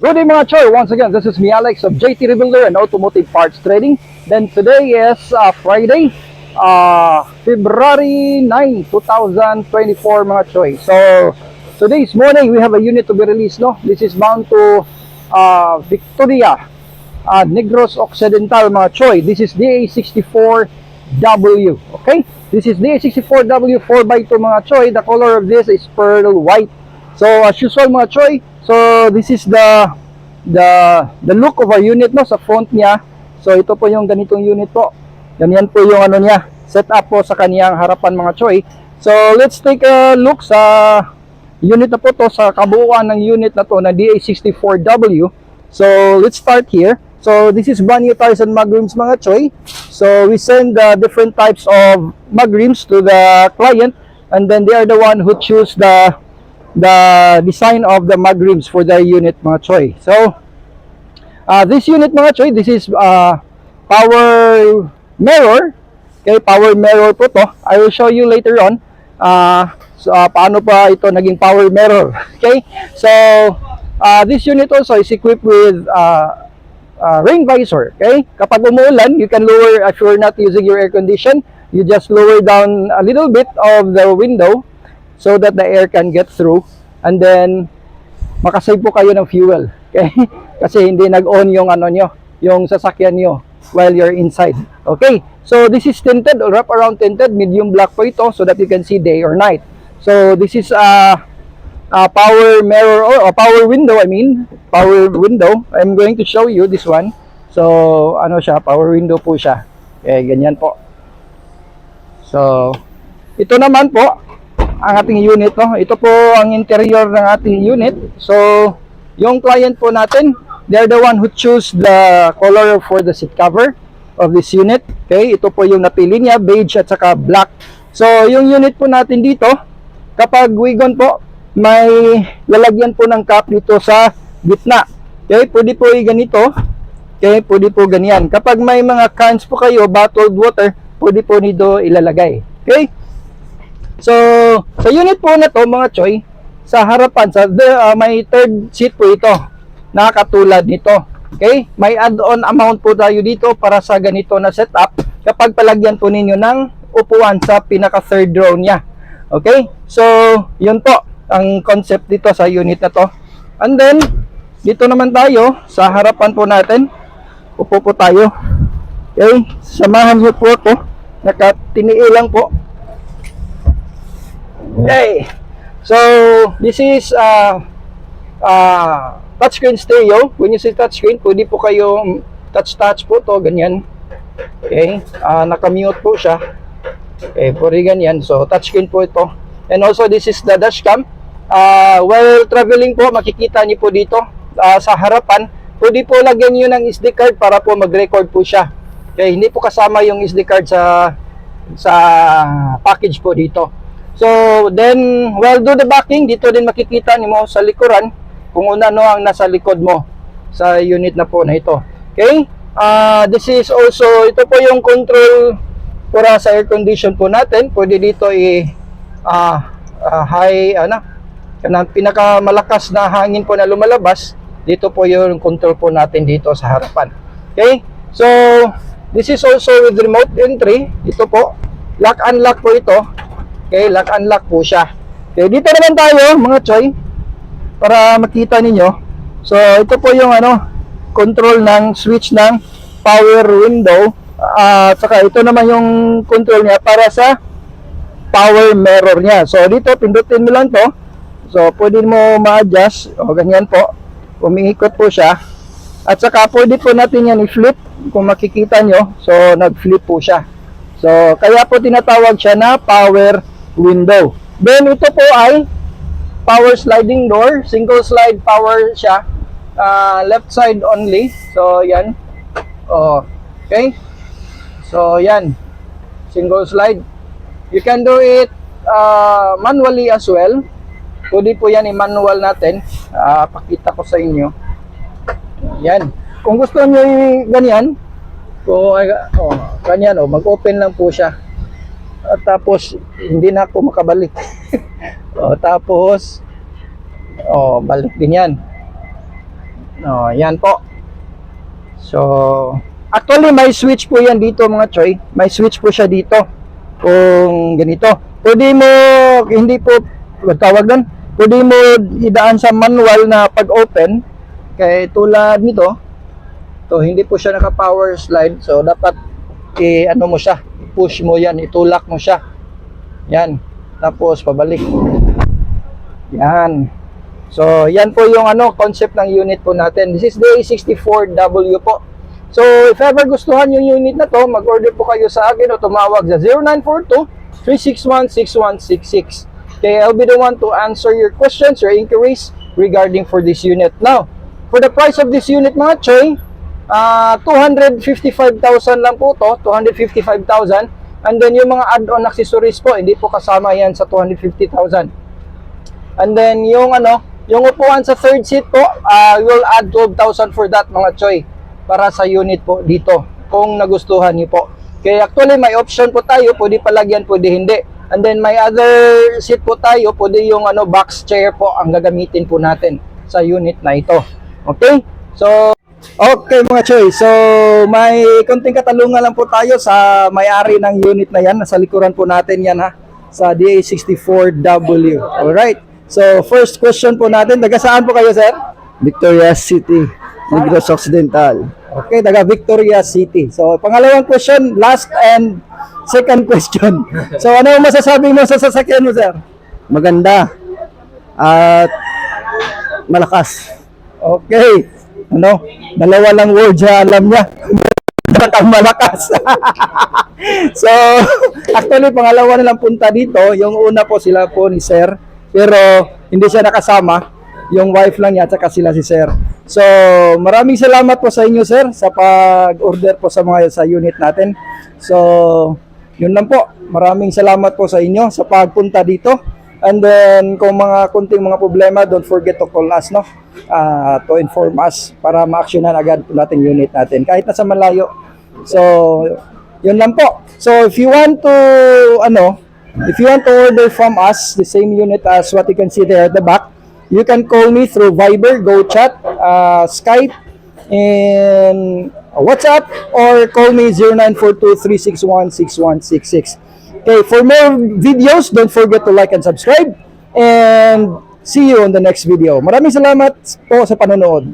Good day mga Choy, once again this is me Alex of JT Rebuilder and Automotive Parts Trading. Then today is Friday, February 9, 2024 mga Choy. So today's morning we have a unit to be released, no? This is bound to Victoria, Negros Occidental mga Choy. This is DA64W, okay? This is DA64W 4x2 mga Choy. The color of this is pearl white. So as usual mga Choy, so this is the look of our unit, no, sa front niya. So ito po yung ganitong unit po. Ganyan po yung ano niya, set up po sa kaniyang harapan mga Choy. So let's take a look sa unit na po to, sa kabuuan ng unit na to na DA64W. So let's start here. So this is brand new tires and mag rims mga Choy. So we send different types of mag rims to the client, and then they are the one who choose the design of the mag rims for their unit mga Choy. So this unit mga Choy, this is power mirror. Okay, power mirror po to. I will show you later on paano pa ito naging power mirror. Okay, so this unit also is equipped with rain visor. Okay, kapag umuulan, you can lower, if you're not using your air condition, you just lower down a little bit of the window so that the air can get through, and then makasave po kayo ng fuel. Okay? Kasi hindi nag-on yung ano nyo, yung sasakyan nyo while you're inside. Okay? So this is tinted or wrap around tinted, medium black po ito so that you can see day or night. So this is a power mirror or power window, power window. I'm going to show you this one. So ano siya, power window po siya. Okay, ganyan po. So ito naman po ang ating unit, no? Ito po ang interior ng ating unit. So yung client po natin, they're the one who choose the color for the seat cover of this unit. Okay, ito po yung napili niya, beige at saka black. So yung unit po natin dito, kapag wagon po, may lalagyan po ng cap dito sa gitna. Okay, pwede po ganito. Okay, pwede po ganyan. Kapag may mga cans po kayo, bottled water, pwede po nito ilalagay. Okay? So, sa unit po na to mga Choy, sa harapan, may third seat po ito, na katulad nito. Okay? May add-on amount po tayo dito para sa ganito na setup kapag palagyan po ninyo ng upuan sa pinaka third row niya. Okay? So, yun po ang concept dito sa unit na to. And then, dito naman tayo, sa harapan po natin, upo po tayo. Okay? Samahan niyo po ito. Nakatiniil lang po. Okay. So, this is touchscreen stereo. When you say touchscreen, pwede po kayo touch po to, ganyan. Okay. Naka-mute po siya. Okay, pwede ganyan. So, touchscreen po ito. And also, this is the dashcam. While traveling po, makikita niyo po dito sa harapan, pwede po lagyan niyo ng SD card para po mag-record po siya. Okay, hindi po kasama yung SD card sa package po dito. So, then, while do the backing, dito din makikita niyo sa likuran kung ano ang nasa likod mo sa unit na po na ito. Okay? This is also, ito po yung control para sa air condition po natin. Pwede dito high, pinakamalakas na hangin po na lumalabas. Dito po yung control po natin dito sa harapan. Okay? So, this is also with remote entry. Ito po, lock-unlock po ito. Okay, lock-unlock po siya. Okay, dito naman tayo mga Choy para makita ninyo. So, ito po yung control ng switch ng power window. Saka ito naman yung control niya para sa power mirror niya. So, dito pindutin mo lang to. So, pwede mo ma-adjust. O, ganyan po. Umiikot po siya. At saka pwede po natin yan i-flip. Kung makikita nyo. So, nag-flip po siya. So, kaya po tinatawag siya na power window. Then, ito po ay power sliding door. Single slide power siya. Left side only. So, yan. Okay. So, yan. Single slide. You can do it manually as well. Pwede po yan i-manual natin. Pakita ko sa inyo. Yan. Kung gusto nyo ganyan, ganyan, mag-open lang po siya. At tapos, hindi na ako makabalik. Tapos, balik din yan. No, yan po. So, actually may switch po yan dito mga choy. May switch po siya dito. Kung ganito. Pwede mo, hindi po, tawag doon, pwede mo idaan sa manual na pag-open. Kaya tulad nito, to hindi po siya naka-power slide. So, dapat ano mo siya, push mo yan, itulak mo siya. Yan. Tapos, pabalik. Yan. So, yan po yung concept ng unit po natin. This is the A64W po. So, if ever gustuhan yung unit na to, mag-order po kayo sa akin o tumawag sa 0942-361-6166. Okay, I'll be the one to answer your questions or inquiries regarding for this unit. Now, for the price of this unit mga choy, 255,000 lang po to, 255,000. And then yung mga add-on accessories po, hindi po kasama yan sa 250,000. And then yung yung upuan sa third seat po, we'll add 12,000 for that mga choy, para sa unit po dito, kung nagustuhan niyo po. Kaya actually may option po tayo, pwede palagyan, pwede hindi. And then may other seat po tayo, pwede yung box chair po ang gagamitin po natin sa unit na ito. Okay? So, okay mga choy, so may konting katalungan lang po tayo sa may-ari ng unit na yan. Nasa likuran po natin yan ha, sa DA64W. Alright, so first question po natin, taga saan po kayo sir? Victoria City, Negros Occidental. Okay, taga Victoria City. So pangalawang question, last and second question. So ano masasabi mo sa sasakyan mo sir? Maganda at malakas. Okay, dalawa lang words na alam niya. Malakas. So, actually, pangalawa na lang punta dito. Yung una po sila po ni Sir. Pero, hindi siya nakasama. Yung wife lang niya at saka sila si Sir. So, maraming salamat po sa inyo, Sir, sa pag-order po sa unit natin. So, yun lang po. Maraming salamat po sa inyo sa pagpunta dito. And then, kung mga kunting mga problema, don't forget to call us, to inform us para ma-actionan agad po natin unit natin kahit nasa malayo. So, yun lang po. So, if you want to order from us the same unit as what you can see there at the back, you can call me through Viber, GoChat, Skype, and WhatsApp, or call me 0942-361-6166. Okay, for more videos, don't forget to like and subscribe, and see you on the next video. Maraming salamat po sa panonood.